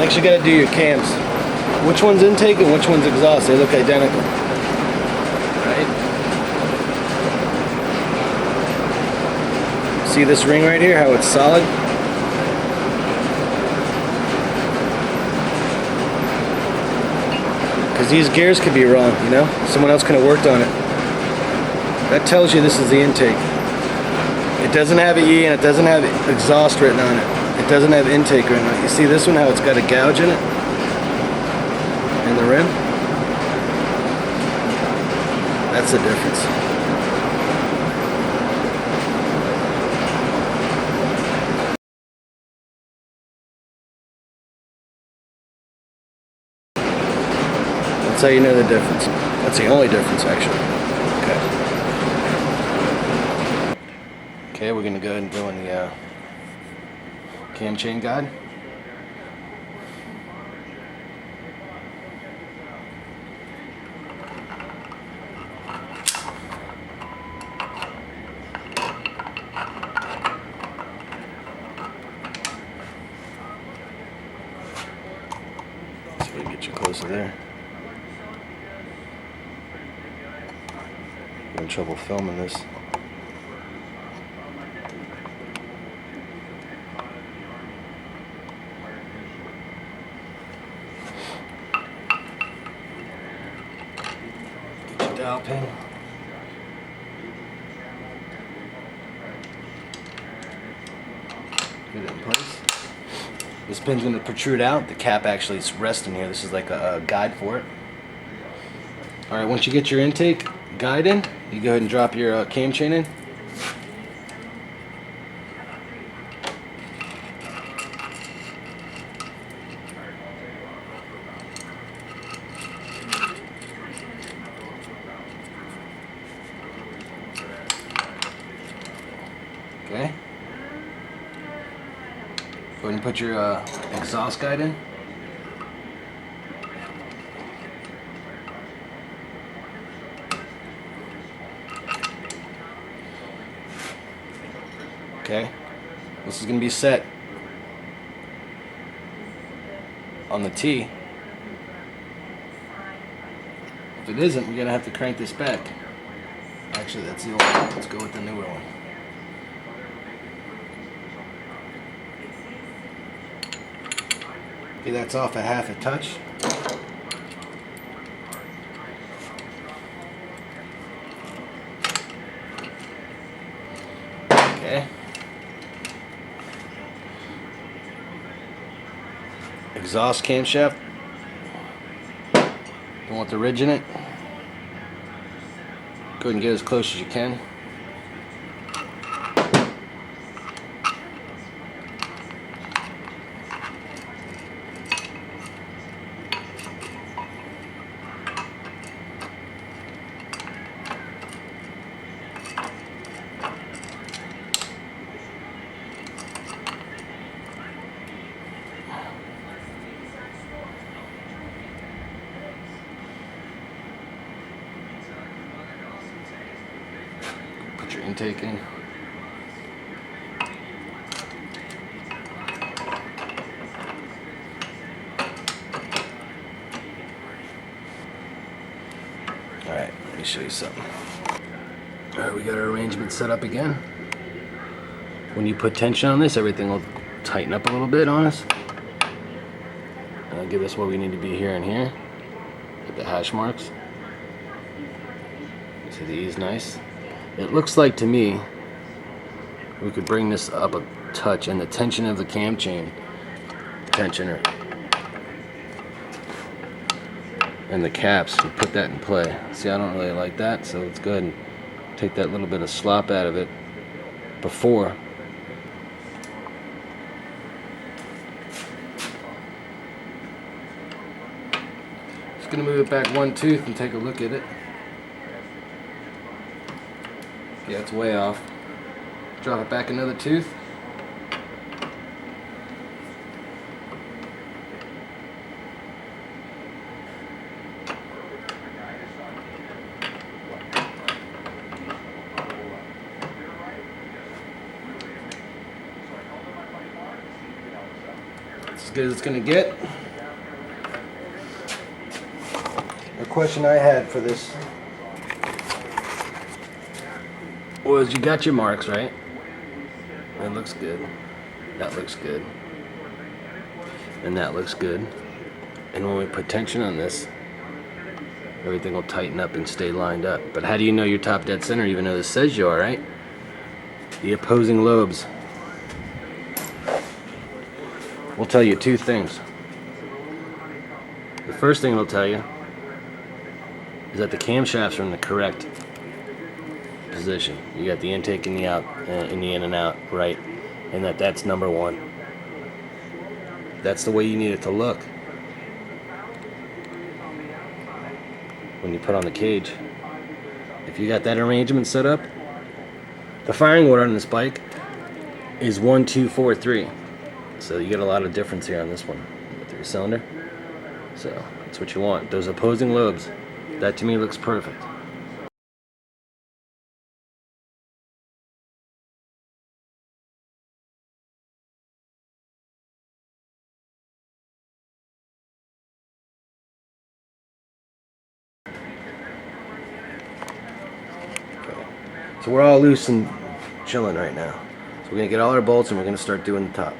Next you gotta do your cams. Which one's intake and which one's exhaust? They look identical. Right? See this ring right here, how it's solid? Because these gears could be wrong, you know? Someone else could have worked on it. That tells you this is the intake. It doesn't have an E and it doesn't have exhaust written on it. It doesn't have intake written on it. You see this one, how it's got a gouge in it? In the rim? That's the difference. That's how you know the difference. That's the only difference, actually. Okay, we're going to go ahead and go in the cam chain guide. So we can get you closer there. I'm in trouble filming this. Dial pin. Get it in place. This pin's going to protrude out. The cap actually is resting here. This is like a guide for it. Alright, once you get your intake guide in, you go ahead and drop your cam chain in. Okay. Go ahead and put your exhaust guide in. Okay. This is going to be set on the T. If it isn't, we're going to have to crank this back. Actually, that's the old one. Let's go with the newer one. Okay, that's off a half a touch. Okay. Exhaust camshaft. Don't want the ridge in it. Go ahead and get as close as you can. Put your intake in. Alright, let me show you something. Alright, we got our arrangement set up again. When you put tension on this, everything will tighten up a little bit on us. And I'll give us what we need to be here and here. Hit the hash marks. See, the E is nice. It looks like to me we could bring this up a touch, and the tension of the cam chain tensioner and the caps, and put that in play. See, I don't really like that, so let's go ahead and take that little bit of slop out of it before. Just gonna move it back one tooth and take a look at it. Yeah, it's way off. Drop it back another tooth. good as it's gonna get. The question I had for this was, you got your marks, right? That looks good. That looks good. And that looks good. And when we put tension on this, everything will tighten up and stay lined up. But how do you know you're top dead center even though this says you are, right? The opposing lobes will tell you two things. The first thing it'll tell you is that the camshafts are in the correct position. You got the intake and the out, in the in and out, right? And that's number one. That's the way you need it to look when you put on the cage. If you got that arrangement set up, the firing order on this bike is 1, 2, 4, 3. So you get a lot of difference here on this one, the 3-cylinder. So that's what you want. Those opposing lobes, that to me looks perfect. So we're all loose and chilling right now. So we're gonna get all our bolts and we're gonna start doing the top.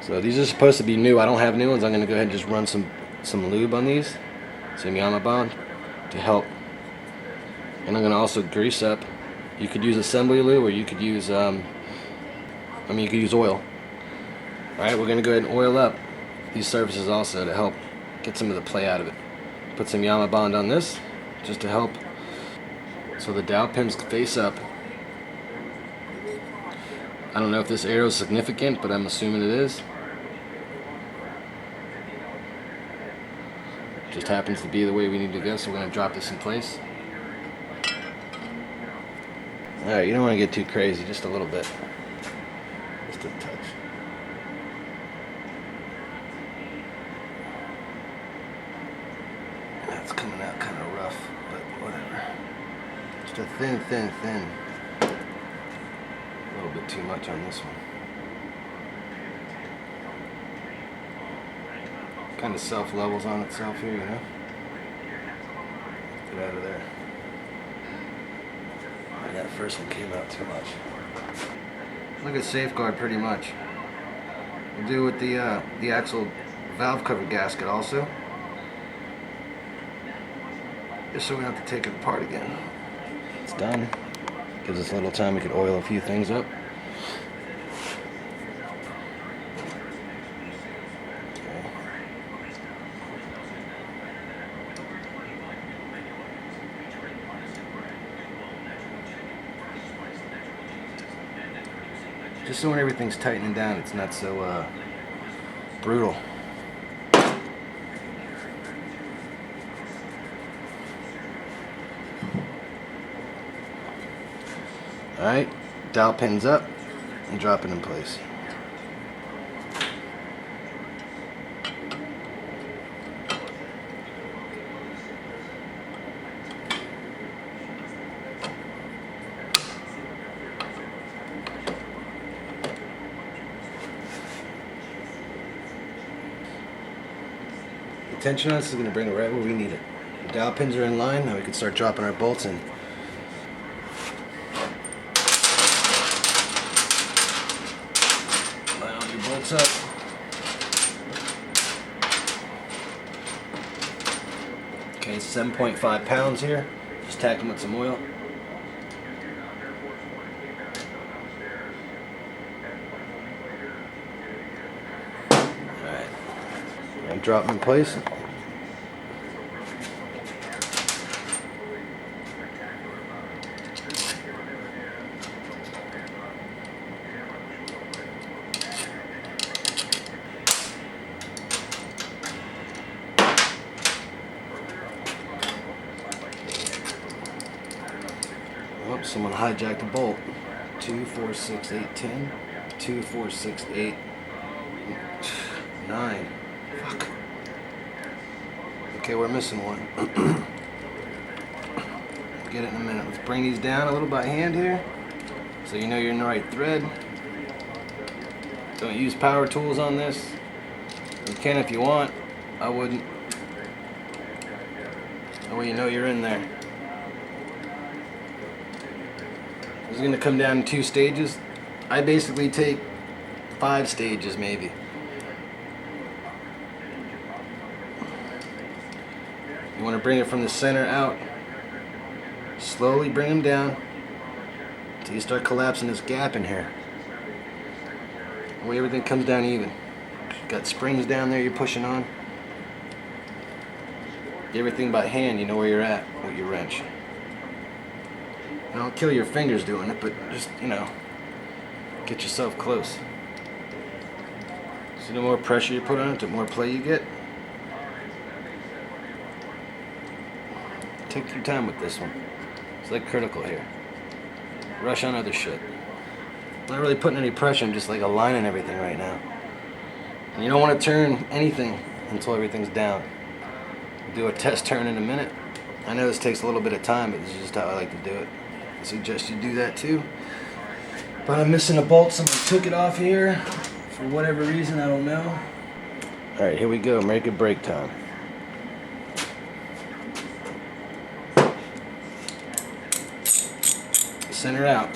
So these are supposed to be new. I don't have new ones. I'm gonna go ahead and just run some lube on these, some Yamaha bond to help. And I'm gonna also grease up. You could use assembly lube, or you could use you could use oil. All right, we're gonna go ahead and oil up these surfaces also to help get some of the play out of it. Put some Yamaha bond on this just to help so the dowel pins face up. I don't know if this arrow is significant, but I'm assuming it is. Just happens to be the way we need to go, so we're going to drop this in place. Alright, you don't want to get too crazy, just a little bit. Just a touch. That's coming out kind of rough, but whatever. Just a thin. A little bit too much on this one. Kind of self-levels on itself here, you know? Get out of there. And that first one came out too much. Look at safeguard pretty much. We'll do with the axle valve cover gasket also. Just so we don't have to take it apart again. It's done. Gives us a little time, we could oil a few things up. Okay. Just so when everything's tightening down, it's not so brutal. Alright, dowel pins up and drop it in place. The tension on this is going to bring it right where we need it. The dowel pins are in line, now we can start dropping our bolts in. Up. Okay, 7.5 pounds here. Just tack them with some oil. Alright. And drop them in place. Someone hijacked a bolt. 2, 4, 6, 8, 10. 2, 4, 6, 8, 9. Fuck. Okay, we're missing one. get it in a minute. Let's bring these down a little by hand here, so you know you're in the right thread. Don't use power tools on this. You can if you want. I wouldn't. That way you know you're in there. This is going to come down in 2 stages. I basically take 5 stages maybe. You want to bring it from the center out. Slowly bring them down until you start collapsing this gap in here. That way everything comes down even. Got springs down there you're pushing on. Everything by hand, you know where you're at with your wrench. Don't kill your fingers doing it, but just, you know, get yourself close. So the more pressure you put on it, the more play you get. Take your time with this one. It's like critical here. Rush on other shit. Not really putting any pressure, I'm just like aligning everything right now. And you don't want to turn anything until everything's down. Do a test turn in a minute. I know this takes a little bit of time, but this is just how I like to do it. I suggest you do that too. But I'm missing a bolt, someone took it off here. For whatever reason, I don't know. Alright, here we go, make it break time. Center out.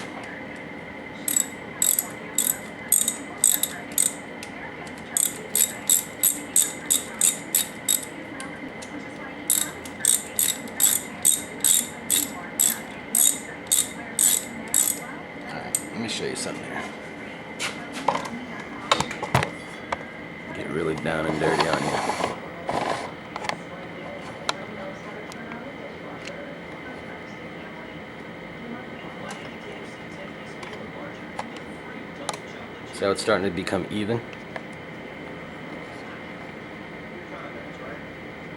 Let me show you something here. Get really down and dirty on you. See how it's starting to become even?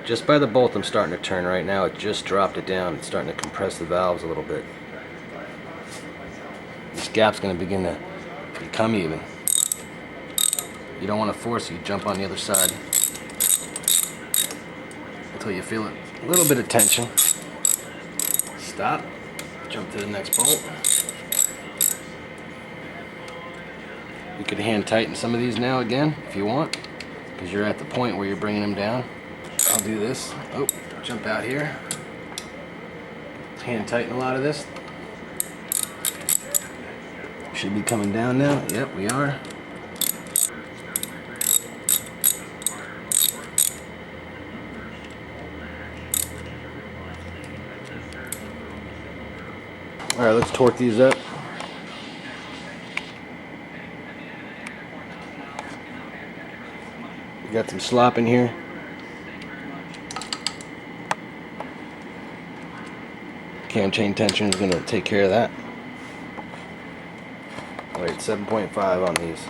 Just by the bolt I'm starting to turn right now, it just dropped it down. It's starting to compress the valves a little bit. This gap's going to begin to become even. You don't want to force it, you jump on the other side until you feel a little bit of tension. Stop, jump to the next bolt. You could hand tighten some of these now again if you want, because you're at the point where you're bringing them down. I'll do this. Oh, jump out here. Hand tighten a lot of this. Should be coming down now. Yep, we are. Alright, let's torque these up. We got some slop in here. Cam chain tension is going to take care of that. Wait, 7.5 on these.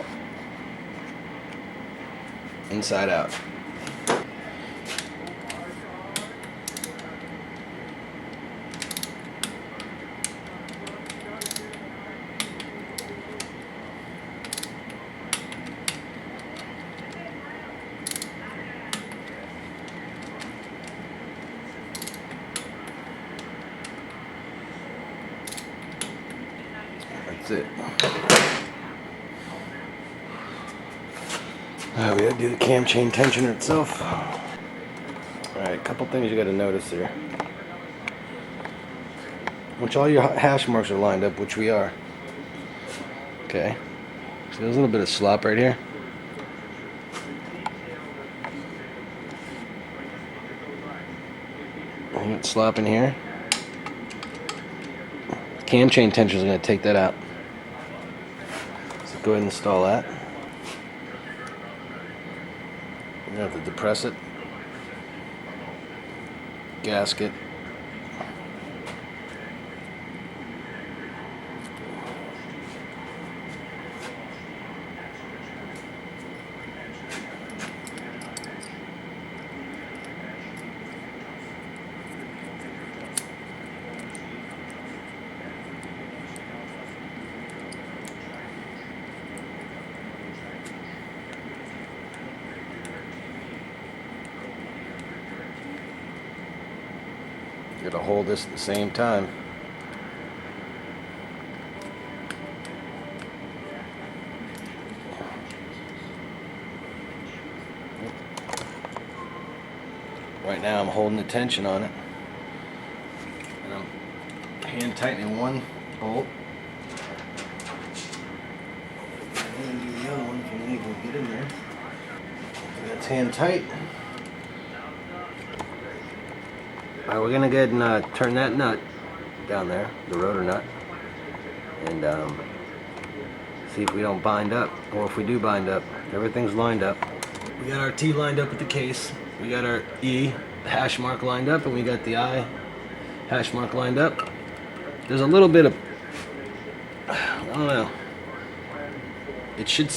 Inside out. That's it. We gotta do the cam chain tensioner itself. Alright, a couple things you gotta notice here. Once all your hash marks are lined up, which we are. Okay. So there's a little bit of slop right here. You got slop in here. Cam chain tensioner is going to take that out. So go ahead and install that. You're going to have to depress it. Gasket. Gotta hold this at the same time. Right now I'm holding the tension on it. And I'm hand tightening one bolt. And do the other one if you need to get in there. That's hand tight. Alright, we're gonna go ahead and turn that nut down there, the rotor nut, and see if we don't bind up, or if we do bind up. Everything's lined up. We got our T lined up at the case. We got our E hash mark lined up, and we got the I hash mark lined up. There's a little bit of, I don't know. It should,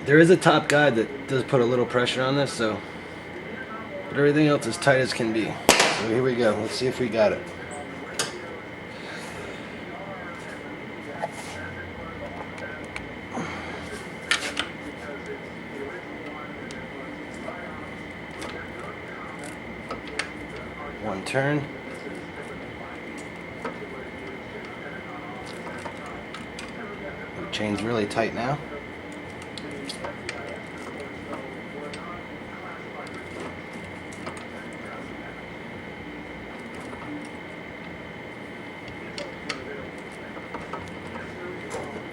there is a top guide that does put a little pressure on this, so, but everything else is tight as can be. So here we go. Let's see if we got it. One turn. The chain's really tight now.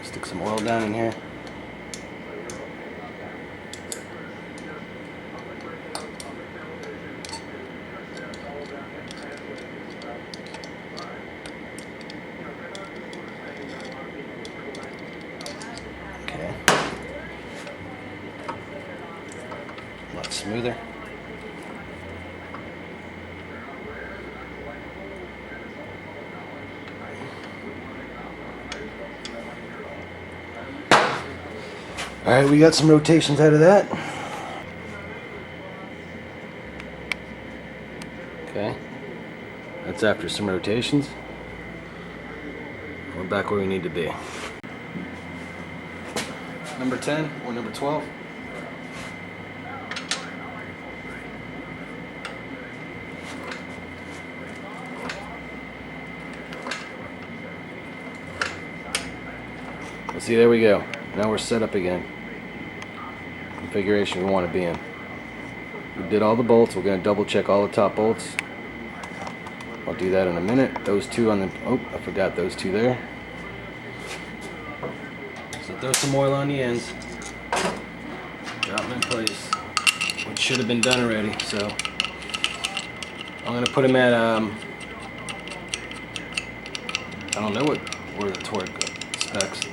Stick some oil down in here. Okay. A lot smoother. Alright, we got some rotations out of that. Okay. That's after some rotations. We're back where we need to be. Number 10 or number 12? Well, see, there we go. Now we're set up again. Configuration we want to be in. We did all the bolts. We're going to double check all the top bolts. I'll do that in a minute. Those two on the, oh, I forgot those two there. So throw some oil on the ends. Drop them in place, which should have been done already. So I'm going to put them at, I don't know where the torque specs.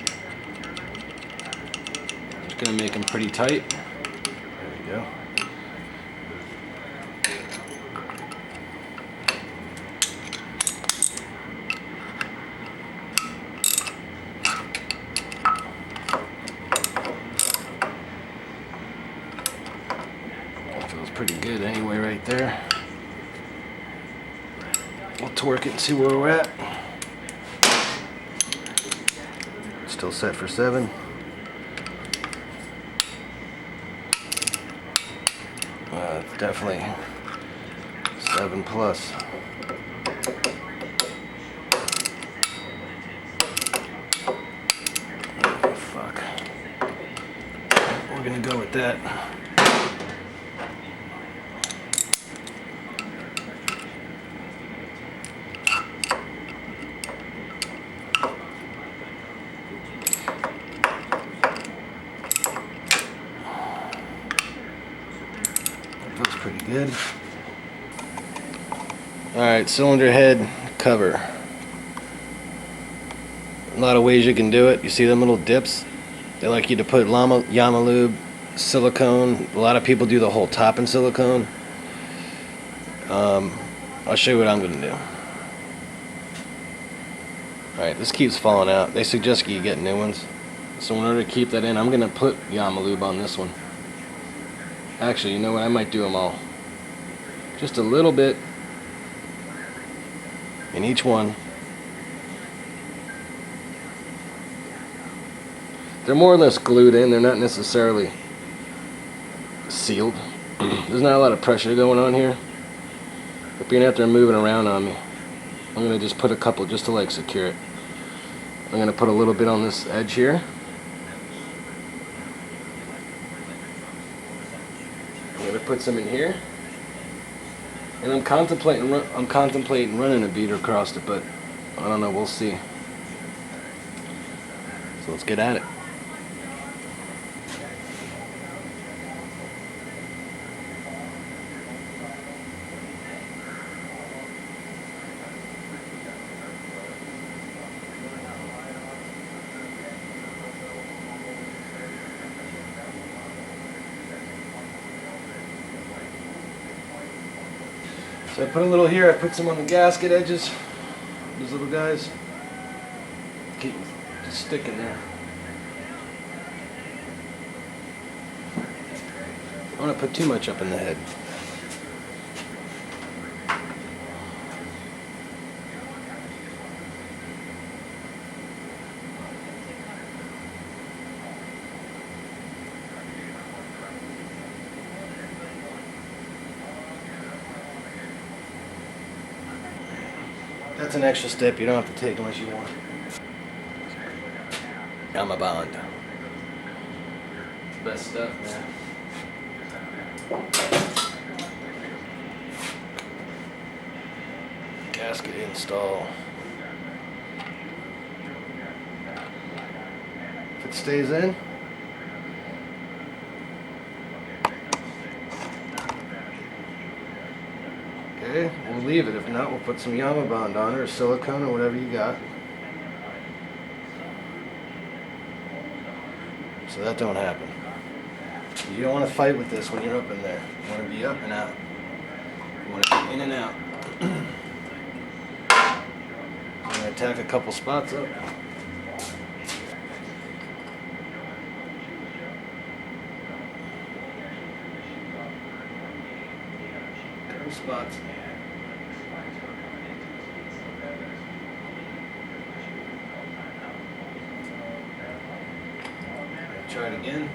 I'm just going to make them pretty tight. There we go. Feels pretty good anyway right there. We'll torque it and see where we're at. Still set for 7. It's definitely 7 plus. Oh, fuck. We're gonna go with that. Feels pretty good. Alright, cylinder head cover. A lot of ways you can do it. You see them little dips? They like you to put Yamaha silicone. A lot of people do the whole top in silicone. I'll show you what I'm going to do. Alright, this keeps falling out. They suggest you get new ones. So in order to keep that in, I'm going to put Yamaha on this one. Actually, you know what? I might do them all. Just a little bit in each one. They're more or less glued in. They're not necessarily sealed. There's not a lot of pressure going on here. But being out there moving around on me, I'm going to just put a couple just to like secure it. I'm going to put a little bit on this edge here. I'm going to put some in here. And I'm contemplating running a beater across it, but I don't know, we'll see. So let's get at it. So I put a little here, I put some on the gasket edges, these little guys. Keep just sticking there. I don't want to put too much up in the head. That's an extra step you don't have to take unless you want. Yamaha. Best stuff, man. Gasket install. If it stays in, okay, we'll leave it. If not, we'll put some Yamaha on it or silicone or whatever you got. So that don't happen. You don't want to fight with this when you're up in there. You want to be up and out. You want to be in and out. I'm going to attack a couple spots up. Couple spots. Try it again.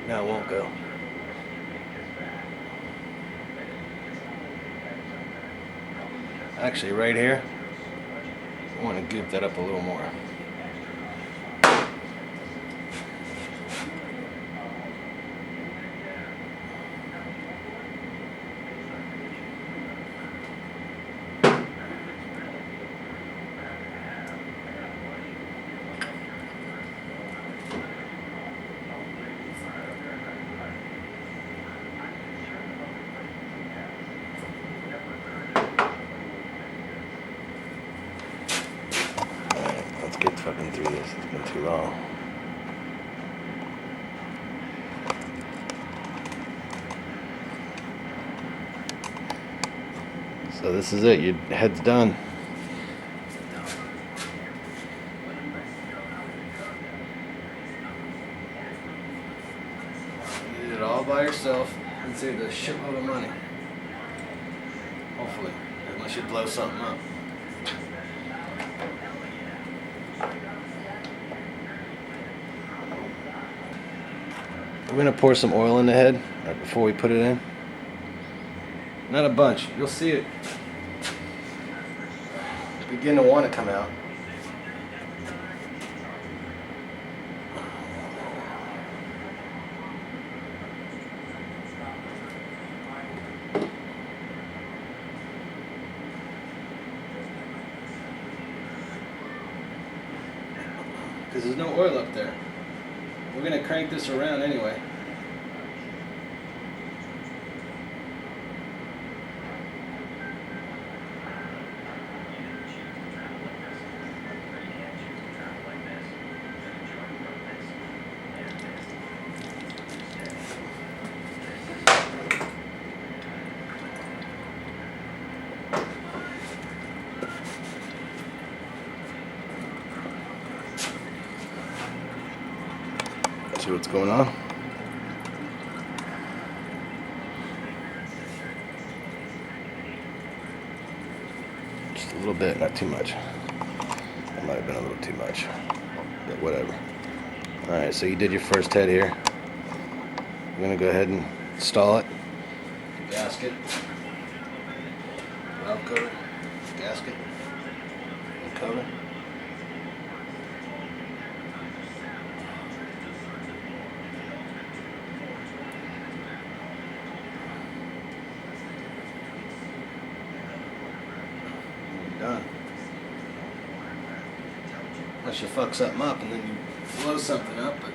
No, it won't go. Actually, right here, I want to goop that up a little more. Let's get fucking through this. It's been too long. So this is it. Your head's done. You did it all by yourself and saved a shitload of money. Hopefully, unless you blow something up. We're going to pour some oil in the head right before we put it in. Not a bunch. You'll see it begin to want to come out. Because there's no oil up there. We're going to crank this around anyway. See what's going on. Just a little bit, not too much. That might have been a little too much, but whatever. Alright, so you did your first head here. I'm going to go ahead and install it. Gasket, valve cover, gasket, and cover. Done. Unless you fuck something up and then you blow something up, but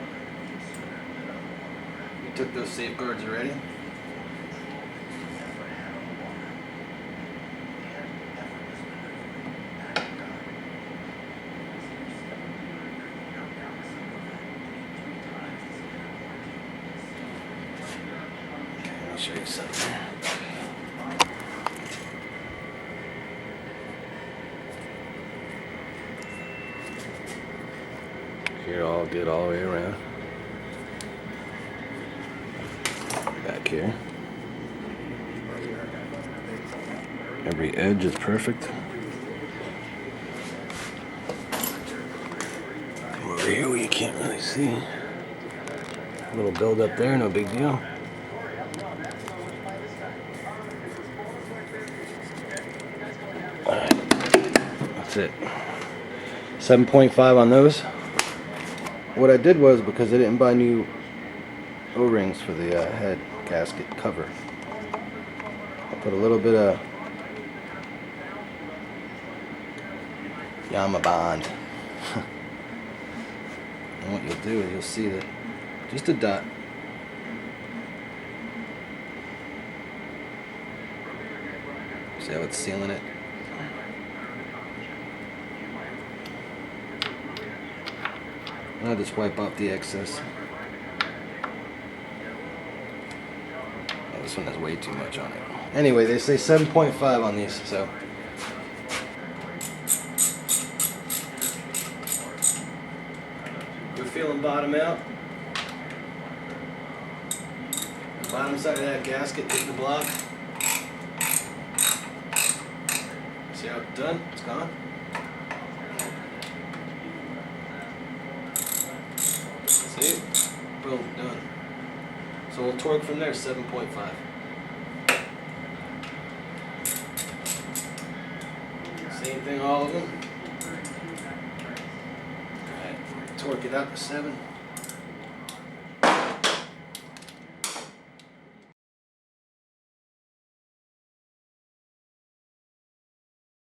you took those safeguards already. Okay, let me show you something here. Here, all good all the way around. Back here. Every edge is perfect. Come over here where you can't really see. A little build up there, no big deal. Alright, that's it. 7.5 on those. What I did was, because I didn't buy new O-rings for the head gasket cover, I put a little bit of Yamaha bond. And what you'll do is you'll see that just a dot. See how it's sealing it? I'll just wipe off the excess. Oh, this one has way too much on it. Anyway, they say 7.5 on these, so. We're feeling bottom out. The bottom side of that gasket hit the block. See how it's done? It's gone. See? Boom, done. So we'll torque from there, 7.5. Same thing, all of them. Alright, torque it up to 7.